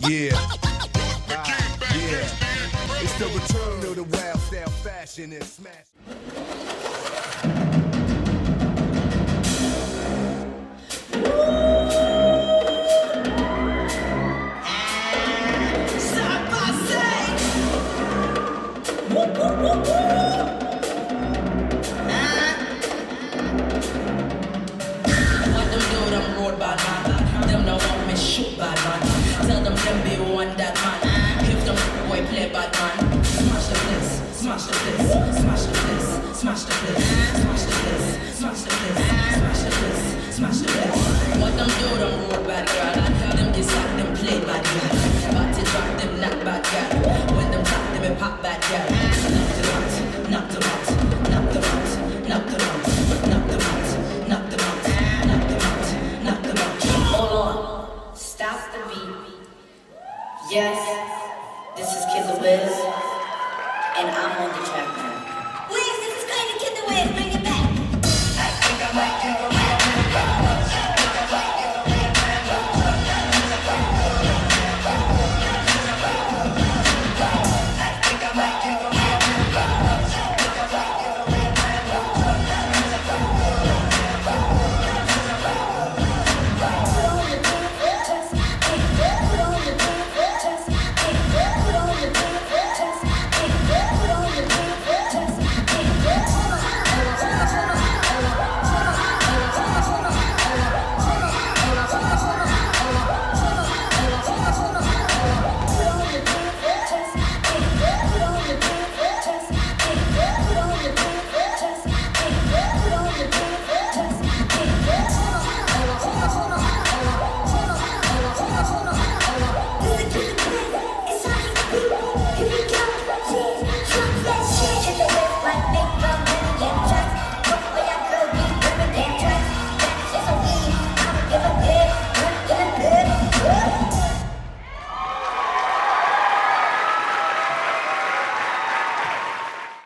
Yeah. Yeah. It's the return of the wild style fashion and smash. What them do, them road bad man. Them no want me shoot bad man. Tell them be one that man. If them boy play bad man. Smash the place, smash the place, smash the place, smash the place, smash the place, smash the place, smash the place, smash the place. What them do, them road bad girl. Them get sack, them play bad girl. Body drop, them not bad girl. When them tap, them a pop bad girl. Knock them out, knock them out, knock them out, knock them out, knock them out, knock them out, knock them out, knock them out. Hold on. Stop the beat. Yes, this is Kid the Wiz, and I'm on the track now.